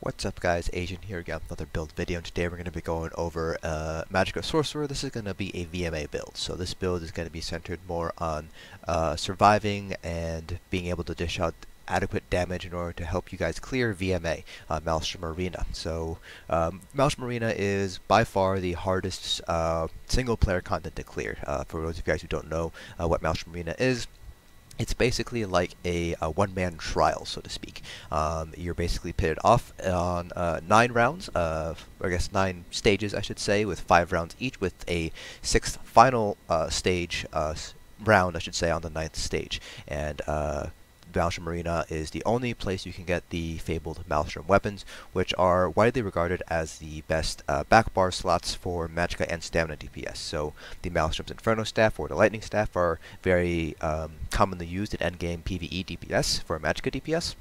What's up guys, Asian here again with another build video, and today we're going to be going over Magicka Sorcerer. This is going to be a VMA build, so this build is going to be centered more on surviving and being able to dish out adequate damage in order to help you guys clear VMA, Maelstrom Arena. So Maelstrom Arena is by far the hardest single player content to clear. For those of you guys who don't know what Maelstrom Arena is, it's basically like a one-man trial, so to speak. You're basically pitted off on 9 rounds, I guess 9 stages, I should say, with 5 rounds each, with a 6th final round, I should say, on the 9th stage. And Maelstrom Arena is the only place you can get the fabled Maelstrom weapons, which are widely regarded as the best backbar slots for Magicka and stamina DPS. So the Maelstrom's Inferno Staff or the Lightning Staff are very commonly used in endgame PvE DPS for Magicka DPS.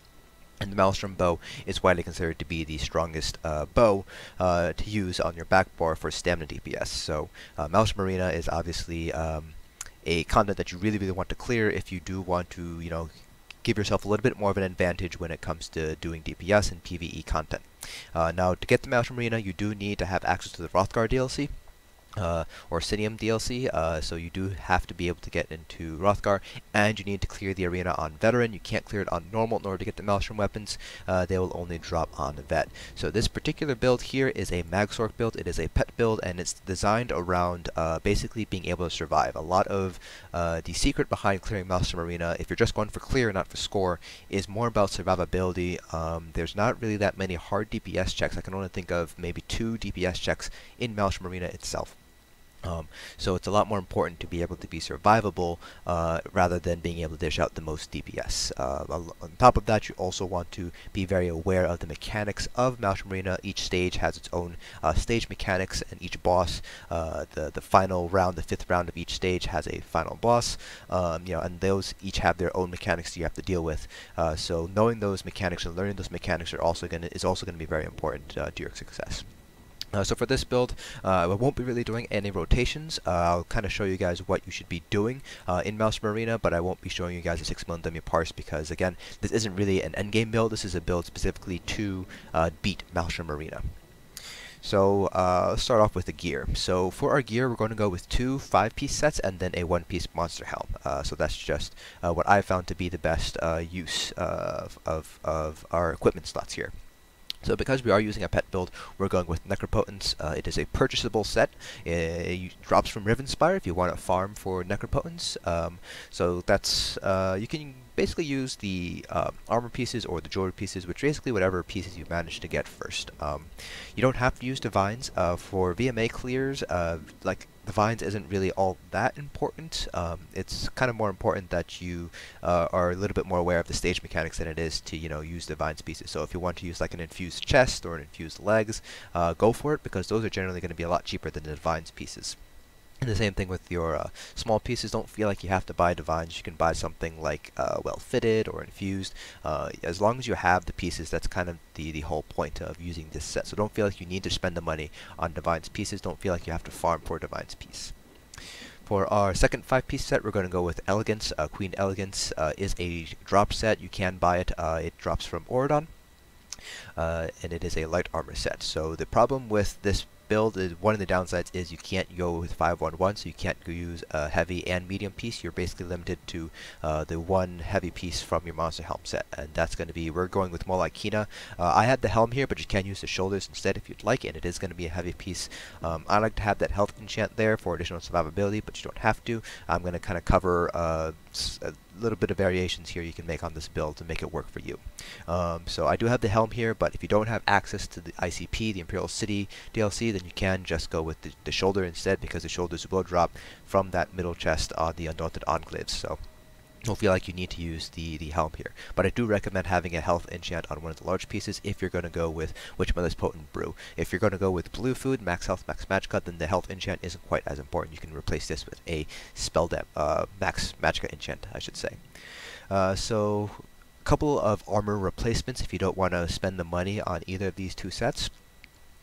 And the Maelstrom bow is widely considered to be the strongest bow to use on your backbar for stamina DPS. So Maelstrom Arena is obviously a content that you really want to clear if you do want to, give yourself a little bit more of an advantage when it comes to doing DPS and PvE content. Now, to get the Maelstrom Arena, you do need to have access to the Hrothgar DLC. Or Sinium DLC, so you do have to be able to get into Hrothgar, and you need to clear the arena on Veteran. You can't clear it on Normal in order to get the Maelstrom weapons. They will only drop on Vet. So this particular build here is a Magsork build. It is a pet build, and it's designed around basically being able to survive. A lot of the secret behind clearing Maelstrom Arena, if you're just going for clear, not for score, is more about survivability. There's not really that many hard DPS checks. I can only think of maybe 2 DPS checks in Maelstrom Arena itself. So it's a lot more important to be able to be survivable rather than being able to dish out the most DPS. On top of that, you also want to be very aware of the mechanics of Maelstrom Arena. Each stage has its own stage mechanics, and each boss, the final round, the 5th round of each stage has a final boss. And those each have their own mechanics you have to deal with. So knowing those mechanics and learning those mechanics is also going to be very important to your success. So for this build, I won't be really doing any rotations. I'll kind of show you guys what you should be doing in Maelstrom Arena, but I won't be showing you guys a 6-month dummy parse because, again, this isn't really an endgame build. This is a build specifically to beat Maelstrom Arena. So let's start off with the gear. So for our gear, we're going to go with 2 5-piece sets and then a 1-piece monster helm. So that's just what I found to be the best use of our equipment slots here. So because we are using a pet build, we're going with Necropotence. It is a purchasable set. It drops from Rivenspire if you want to farm for Necropotence. So that's you can basically use the armor pieces or the jewelry pieces, which basically whatever pieces you manage to get first. You don't have to use Divines for VMA clears. Like Divines isn't really all that important. It's kind of more important that you are a little bit more aware of the stage mechanics than it is to use Divines pieces. So if you want to use like an infused chest or an infused legs, go for it, because those are generally going to be a lot cheaper than the Divines pieces. And the same thing with your small pieces. Don't feel like you have to buy Divines. You can buy something like Well Fitted or Infused. As long as you have the pieces, that's kind of the whole point of using this set. So don't feel like you need to spend the money on Divines pieces. Don't feel like you have to farm for Divines piece. For our second 5-piece set, we're going to go with Elegance. Queen Elegance is a drop set. You can buy it. It drops from Oridon. And it is a light armor set. So the problem with this build is, one of the downsides is you can't go with 5-1-1, so you can't use a heavy and medium piece. You're basically limited to the one heavy piece from your monster helm set, and that's going to be, we're going with Molag Kena. I had the helm here, but you can use the shoulders instead if you'd like, and it is going to be a heavy piece. I like to have that health enchant there for additional survivability, but you don't have to. I'm going to kind of cover a little bit of variations here you can make on this build to make it work for you. So I do have the helm here, but if you don't have access to the ICP, the Imperial City DLC, then you can just go with the shoulder instead, because the shoulders will drop from that middle chest on the Undaunted Enclaves. So don't feel like you need to use the helm here. But I do recommend having a health enchant on one of the large pieces if you're going to go with Witchmother's Potent Brew. If you're going to go with blue food, max health, max Magicka, then the health enchant isn't quite as important. You can replace this with a spell max Magicka enchant, I should say. So a couple of armor replacements if you don't want to spend the money on either of these 2 sets.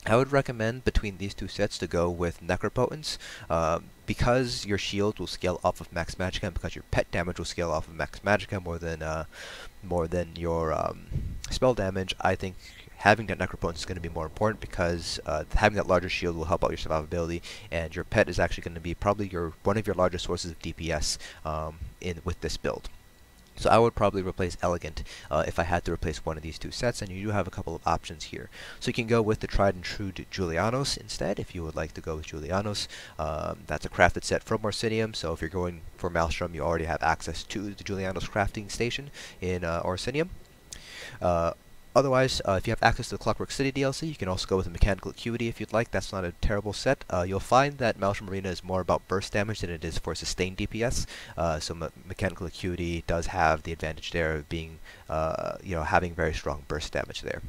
I would recommend between these two sets to go with Necropotence, because your shield will scale off of max Magicka, and because your pet damage will scale off of max Magicka more than your spell damage. I think having that Necropotence is going to be more important because having that larger shield will help out your survivability, and your pet is actually going to be probably one of your largest sources of DPS with this build. So I would probably replace Elegant if I had to replace one of these two sets, and you do have a couple of options here. So you can go with the tried and true Julianos instead, if you would like to go with Julianos. That's a crafted set from Orsinium, so if you're going for Maelstrom, you already have access to the Julianos crafting station in Orsinium. Otherwise, if you have access to the Clockwork City DLC, you can also go with a Mechanical Acuity if you'd like. That's not a terrible set. You'll find that Maelstrom Arena is more about burst damage than it is for sustained DPS. So Mechanical Acuity does have the advantage there of being, having very strong burst damage there.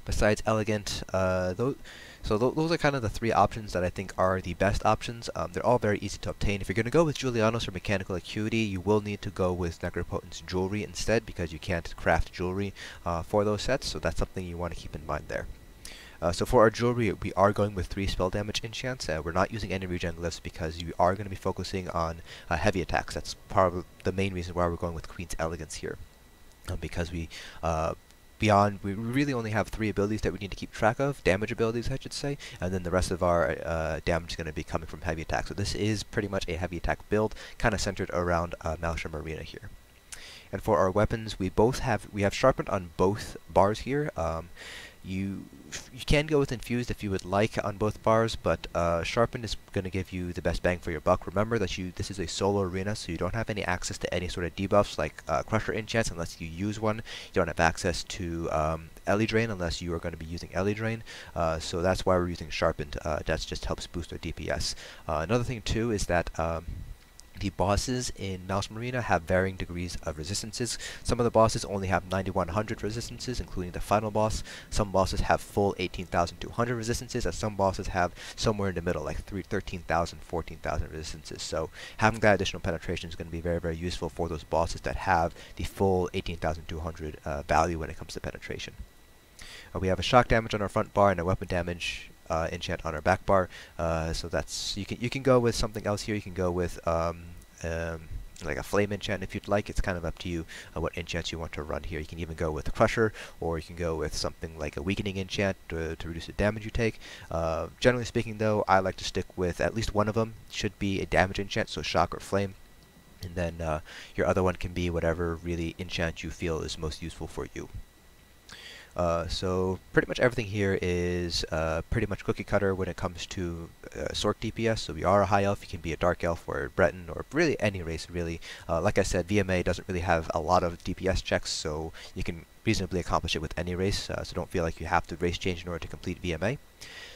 Besides Elegant, those are kind of the three options that I think are the best options. They're all very easy to obtain. If you're going to go with Julianos or Mechanical Acuity, you will need to go with Necropotence Jewelry instead, because you can't craft jewelry for those sets, so that's something you want to keep in mind there. So for our jewelry, we are going with 3 spell damage enchants. We're not using any regen glyphs because you are going to be focusing on heavy attacks. That's probably the main reason why we're going with Queen's Elegance here, because we really only have 3 abilities that we need to keep track of, damage abilities I should say, and then the rest of our damage is going to be coming from heavy attack. So this is pretty much a heavy attack build, kind of centered around Maelstrom Arena here. And for our weapons, we have sharpened on both bars here. You can go with infused if you would like on both bars, but sharpened is going to give you the best bang for your buck. Remember that this is a solo arena, so you don't have any access to any sort of debuffs like Crusher enchants unless you use one. You don't have access to Ele Drain unless you are going to be using Ele Drain. So that's why we're using sharpened. That just helps boost our DPS. Another thing too is that the bosses in Maelstrom Arena have varying degrees of resistances. Some of the bosses only have 9100 resistances, including the final boss. Some bosses have full 18,200 resistances, and some bosses have somewhere in the middle, like 13,000, 14,000 resistances. So having that additional penetration is going to be very, very useful for those bosses that have the full 18,200 value when it comes to penetration. We have a shock damage on our front bar and a weapon damage enchant on our back bar, so that's you can go with something else here. You can go with like a flame enchant if you'd like. It's kind of up to you what enchants you want to run here. You can even go with a crusher, or you can go with something like a weakening enchant to reduce the damage you take. Generally speaking, though, I like to stick with at least one of them. Should be a damage enchant, so shock or flame. And then your other one can be whatever really enchant you feel is most useful for you. So pretty much everything here is pretty much cookie cutter when it comes to Sorc DPS. So we are a high elf, you can be a dark elf or a Breton or really any race really. Like I said, VMA doesn't really have a lot of DPS checks, so you can reasonably accomplish it with any race, so don't feel like you have to race change in order to complete VMA.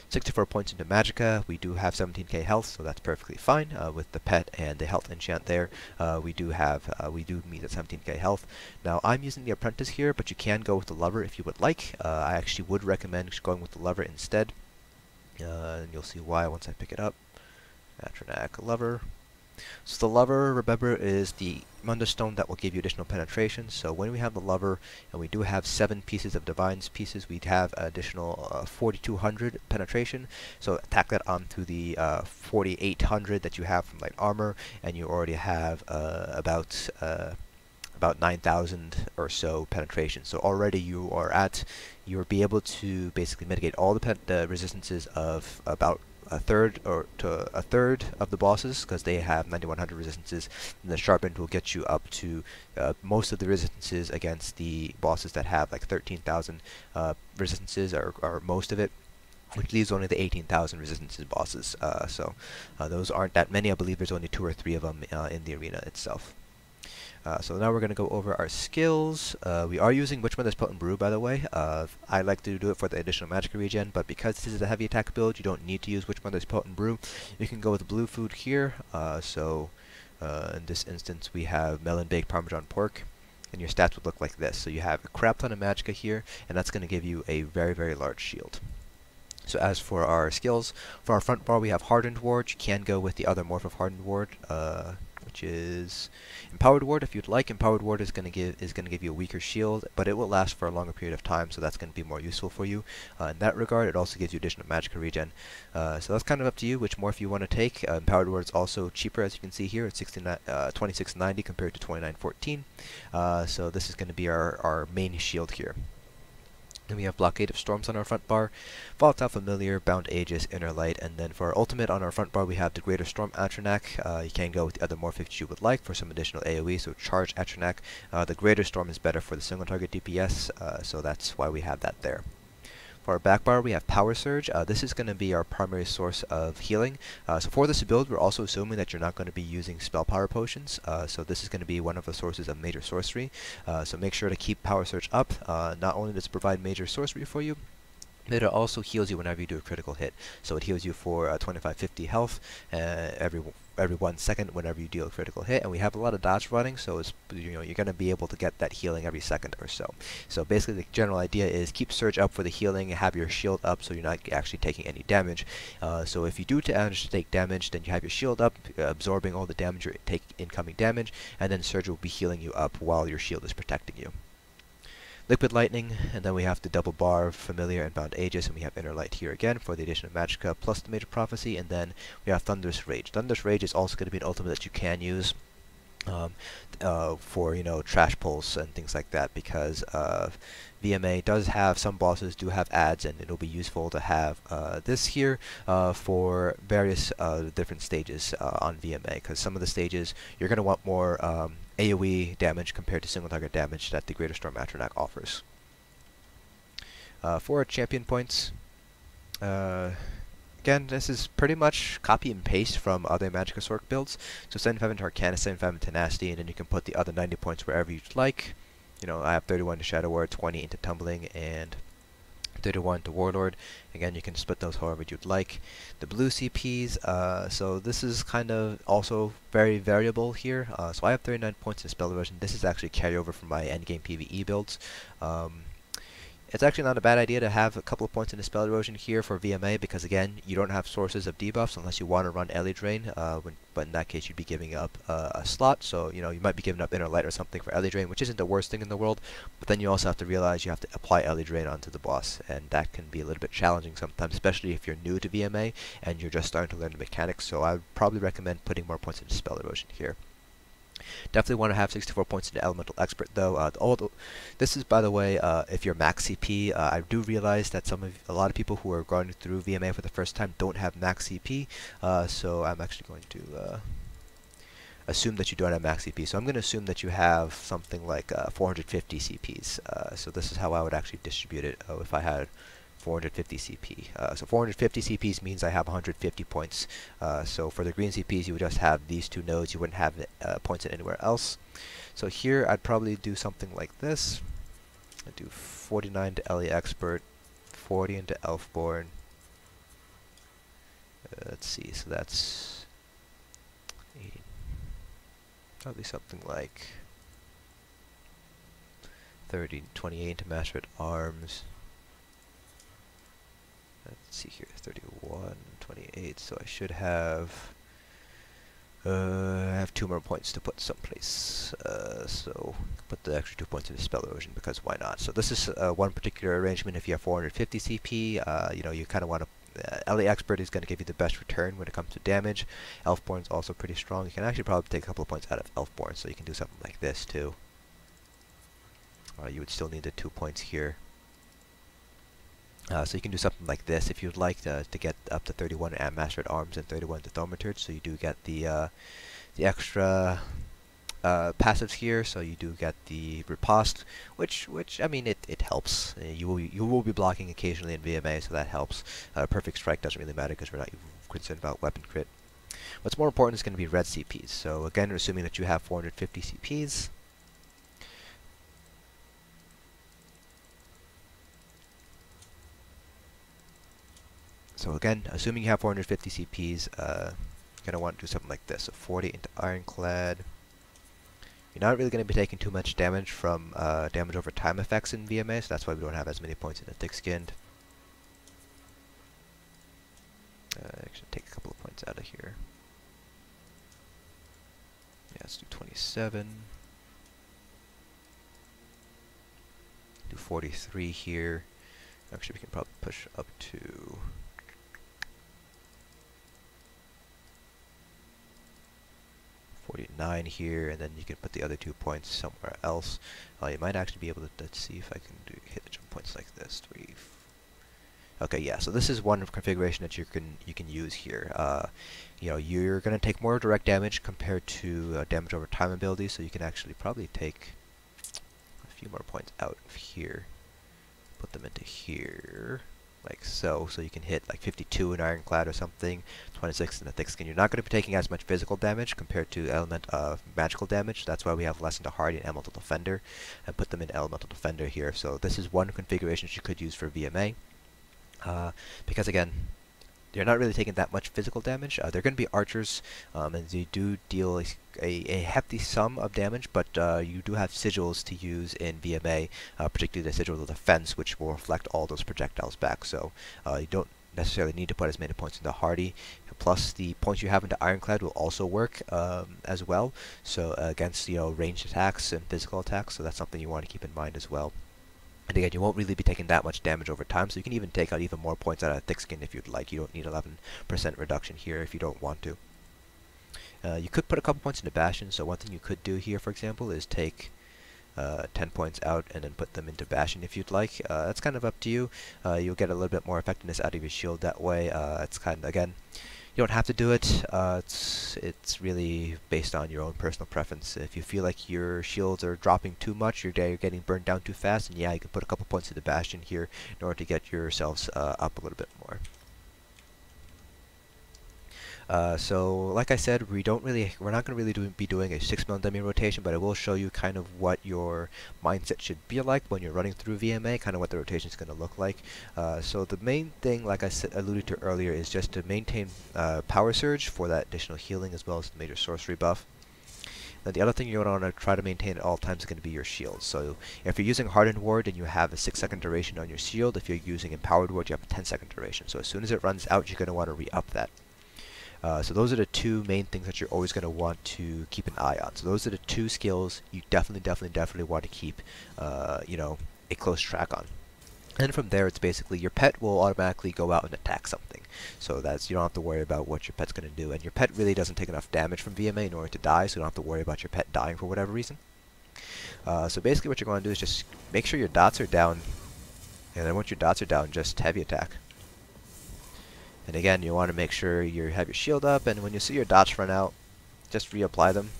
64 points into Magicka. We do have 17k health, so that's perfectly fine with the pet and the health enchant there. We do meet at 17k health. Now I'm using the apprentice here, but you can go with the lover if you would like. I actually would recommend going with the lover instead, and you'll see why once I pick it up. Atronach lover. So the lover, remember, is the Mundus stone that will give you additional penetration. So when we have the lover, and we do have 7 pieces of Divine's pieces, we'd have additional 4,200 penetration. So tack that onto the 4,800 that you have from light armor, and you already have about 9,000 or so penetration. So already you'll be able to basically mitigate all the resistances of about a third of the bosses, because they have 9100 resistances, and the sharpened will get you up to most of the resistances against the bosses that have like 13,000 resistances, or most of it, which leaves only the 18,000 resistances bosses. So those aren't that many. I believe there's only 2 or 3 of them in the arena itself. So now we're going to go over our skills. We are using Witchmother's Potent Brew, by the way. I like to do it for the additional Magicka regen, but because this is a heavy attack build, you don't need to use Witchmother's Potent Brew. You can go with blue food here. In this instance, we have melon baked Parmesan pork, and your stats would look like this. So you have a crap ton of Magicka here, and that's going to give you a very, very large shield. So as for our skills, for our front bar we have Hardened Ward. You can go with the other morph of Hardened Ward, which is Empowered Ward. If you'd like, Empowered Ward is going to give you a weaker shield, but it will last for a longer period of time, so that's going to be more useful for you. In that regard, it also gives you additional Magicka regen. So that's kind of up to you which morph you want to take. Empowered Ward is also cheaper, as you can see here. It's 2690 compared to 2914. So this is going to be our main shield here. Then we have Blockade of Storms on our front bar, Volatile Familiar, Bound Aegis, Inner Light, and then for our ultimate on our front bar we have the Greater Storm Atronach. You can go with the other morph you would like for some additional AoE, so Charge Atronach. The Greater Storm is better for the single target DPS, so that's why we have that there. For our back bar, we have Power Surge. This is going to be our primary source of healing. So for this build, we're also assuming that you're not going to be using spell power potions. So this is going to be one of the sources of major sorcery. So make sure to keep Power Surge up. Not only does it provide major sorcery for you, but it also heals you whenever you do a critical hit. So it heals you for 25-50 health every 1 second whenever you deal a critical hit, and we have a lot of dodge running, so it's, you're going to be able to get that healing every second or so. So basically the general idea is keep Surge up for the healing, have your shield up so you're not actually taking any damage. So if you do manage to take damage, then you have your shield up, absorbing all the damage, you take incoming damage, and then Surge will be healing you up while your shield is protecting you. Liquid Lightning, and then we have the double bar Familiar and Bound Aegis, and we have Inner Light here again for the addition of Magicka plus the Major Prophecy, and then we have Thunderous Rage. Thunderous Rage is also going to be an ultimate that you can use for, trash pulls and things like that, because VMA does have, some bosses do have ads, and it'll be useful to have this here for various different stages on VMA, because some of the stages you're going to want more AoE damage compared to single target damage that the Greater Storm Atronach offers. For our champion points, again, this is pretty much copy and paste from other Magicka Sorcerer builds. So 75 into Arcana, 75 into Tenacity, and then you can put the other 90 points wherever you'd like. I have 31 to Shadow Ward, 20 into Tumbling, and 31 to Warlord. Again, you can split those however you'd like. The blue CPs, so this is kind of also very variable here. So I have 39 points in Spell Erosion. This is actually carryover from my endgame PvE builds. It's actually not a bad idea to have a couple of points in the Spell Erosion here for VMA, because again, you don't have sources of debuffs unless you want to run Ellie Drain, but in that case you'd be giving up a slot, so you might be giving up Inner Light or something for Ellie Drain, which isn't the worst thing in the world, but then you also have to realize you have to apply Ellie Drain onto the boss, and that can be a little bit challenging sometimes, especially if you're new to VMA and you're just starting to learn the mechanics, so I would probably recommend putting more points into Spell Erosion here. Definitely want to have 64 points into Elemental Expert, though. This is, by the way, if you're max CP. I do realize that a lot of people who are going through VMA for the first time don't have max CP, so I'm actually going to assume that you don't have max CP. So I'm going to assume that you have something like 450 CPs. So this is how I would actually distribute it if I had 450 CP. So 450 CPs means I have 150 points. So for the green CPs, you would just have these two nodes. You wouldn't have points in anywhere else. So here, I'd probably do something like this. I'd do 49 to Ellie Expert, 40 into Elfborn. Let's see, so that's 80. Probably something like 30, 28 into Master at Arms. Let's see here, 31, 28, so I should have, I have 2 more points to put someplace, so put the extra 2 points into Spell Erosion, because why not? So this is one particular arrangement. If you have 450 CP, you kind of want to, Ellie Expert is going to give you the best return when it comes to damage. Elfborn's also pretty strong. You can actually probably take a couple of points out of Elfborn, so you can do something like this too. You would still need the 2 points here. So you can do something like this if you'd like to get up to 31 at Master at Arms and 31 to Thaumaturge, so you do get the extra passives here, so you do get the Riposte, which I mean, it helps. You will be blocking occasionally in VMA, so that helps. Perfect Strike doesn't really matter because we're not concerned about weapon crit. What's more important is going to be red CPs. So again, we're assuming that you have 450 CPs. So again, assuming you have 450 CPs, you're going to want to do something like this. So 40 into Ironclad. You're not really going to be taking too much damage from damage over time effects in VMA, so that's why we don't have as many points in the Thick-Skinned. Actually, take a couple of points out of here. Yeah, let's do 27. Do 43 here. Actually, we can probably push up to 49 here, and then you can put the other 2 points somewhere else. You might actually be able to, let's see if I can hit the jump points like this. Okay, yeah, so this is one configuration that you can use here. You know, you're going to take more direct damage compared to damage over time abilities, so you can actually probably take a few more points out of here. Put them into here, like so. So you can hit like 52 in Ironclad or something, 26 in the Thick Skin. You're not going to be taking as much physical damage compared to magical damage. That's why we have Lesson to Hardy and Elemental Defender, and put them in Elemental Defender here. So this is one configuration you could use for VMA. Because again, you're not really taking that much physical damage. They're going to be archers, and they do deal a hefty sum of damage, but you do have sigils to use in VMA, particularly the sigil of defense, which will reflect all those projectiles back. So you don't necessarily need to put as many points into Hardy. Plus, the points you have into Ironclad will also work as well. So against ranged attacks and physical attacks. So that's something you want to keep in mind as well. And again, you won't really be taking that much damage over time, so you can even take out even more points out of Thick Skin if you'd like. You don't need 11% reduction here if you don't want to. You could put a couple points into Bastion, so one thing you could do here, for example, is take 10 points out and then put them into Bastion if you'd like. That's kind of up to you. You'll get a little bit more effectiveness out of your shield that way. It's kind of, again, you don't have to do it. It's really based on your own personal preference. If you feel like your shields are dropping too much, you're getting burned down too fast, and yeah, you can put a couple points to the Bastion here in order to get yourselves up a little bit more. So, like I said, we're not going to really be doing a 6-mil dummy rotation, but I will show you kind of what your mindset should be like when you're running through VMA, kind of what the rotation is going to look like. So the main thing, like I alluded to earlier, is just to maintain Power Surge for that additional healing as well as the major sorcery buff. Then the other thing you want to try to maintain at all times is going to be your shield. So if you're using Hardened Ward, then you have a 6-second duration on your shield. If you're using Empowered Ward, you have a 10-second duration. So as soon as it runs out, you're going to want to re-up that. So those are the two main things that you're always going to want to keep an eye on. So those are the two skills you definitely want to keep, a close track on. And from there, it's basically your pet will automatically go out and attack something. So you don't have to worry about what your pet's going to do. And your pet really doesn't take enough damage from VMA in order to die, so you don't have to worry about your pet dying for whatever reason. So basically what you're going to do is just make sure your dots are down. And then once your dots are down, just heavy attack. And again, you want to make sure you have your shield up, and when you see your dots run out, just reapply them.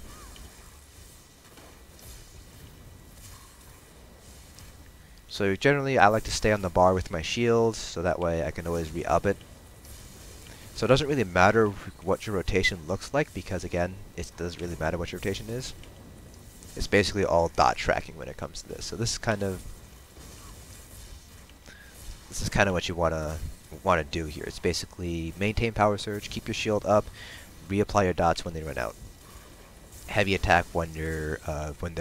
So generally, I like to stay on the bar with my shield, so that way I can always re-up it. So it doesn't really matter what your rotation looks like, because again, it doesn't really matter what your rotation is. It's basically all dot tracking when it comes to this. So this is kind of what you want to do here. It's basically maintain Power Surge, keep your shield up, reapply your dots when they run out. Heavy attack when they're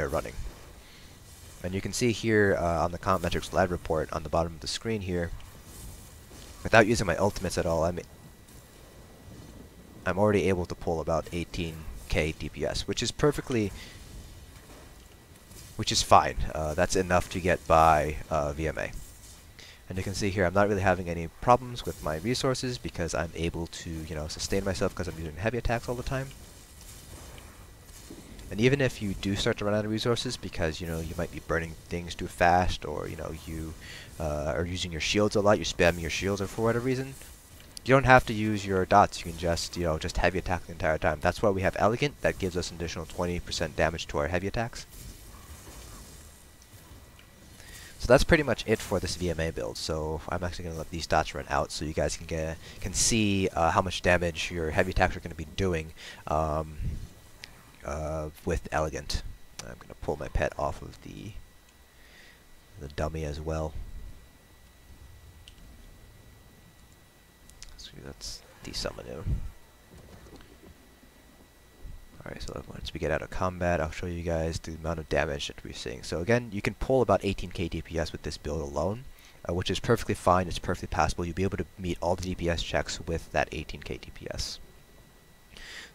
running. And you can see here on the Comp Metrics Live report on the bottom of the screen here, without using my ultimates at all, I'm already able to pull about 18k DPS, which is fine. That's enough to get by VMA. And you can see here I'm not really having any problems with my resources because I'm able to, sustain myself because I'm using heavy attacks all the time. And even if you do start to run out of resources because, you might be burning things too fast, or, you are using your shields a lot, you're spamming your shields or for whatever reason, you don't have to use your dots. You can just, just heavy attack the entire time. That's why we have Elegant. That gives us an additional 20% damage to our heavy attacks. So that's pretty much it for this VMA build. So I'm actually going to let these dots run out so you guys can see how much damage your heavy attacks are going to be doing with Elegant. I'm going to pull my pet off of the dummy as well. So that's desummon him. Alright, so once we get out of combat, I'll show you guys the amount of damage that we're seeing. So again, you can pull about 18k DPS with this build alone, which is perfectly fine, it's perfectly passable. You'll be able to meet all the DPS checks with that 18k DPS.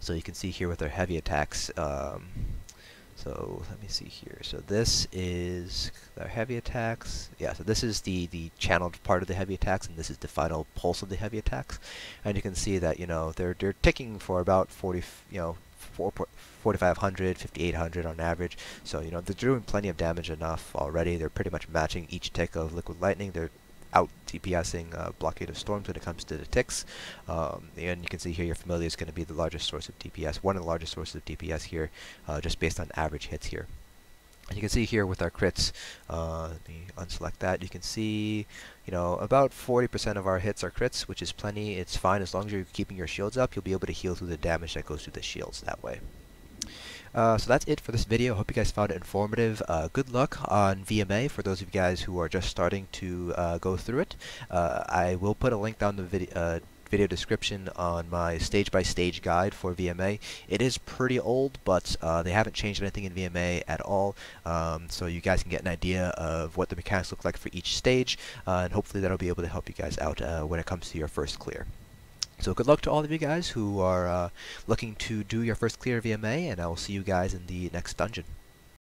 So you can see here with our heavy attacks, so let me see here. So this is our heavy attacks. Yeah, so this is the channeled part of the heavy attacks, and this is the final pulse of the heavy attacks. And you can see that, you know, they're ticking for about 40, you know, 4,500, 5,800 on average. So, you know, they're doing plenty of damage enough already. They're pretty much matching each tick of Liquid Lightning. They're out DPSing Blockade of Storms when it comes to the ticks. And you can see here your Familiar is going to be the largest source of DPS, one of the largest sources of DPS here, just based on average hits here. And you can see here with our crits, let me unselect that, you can see, you know, about 40% of our hits are crits, which is plenty. It's fine as long as you're keeping your shields up. You'll be able to heal through the damage that goes through the shields that way. So that's it for this video. Hope you guys found it informative. Good luck on VMA for those of you guys who are just starting to go through it. I will put a link down the video description on my stage-by-stage guide for VMA. It is pretty old, but they haven't changed anything in VMA at all, so you guys can get an idea of what the mechanics look like for each stage, and hopefully that'll be able to help you guys out when it comes to your first clear. So good luck to all of you guys who are looking to do your first clear VMA, and I will see you guys in the next dungeon.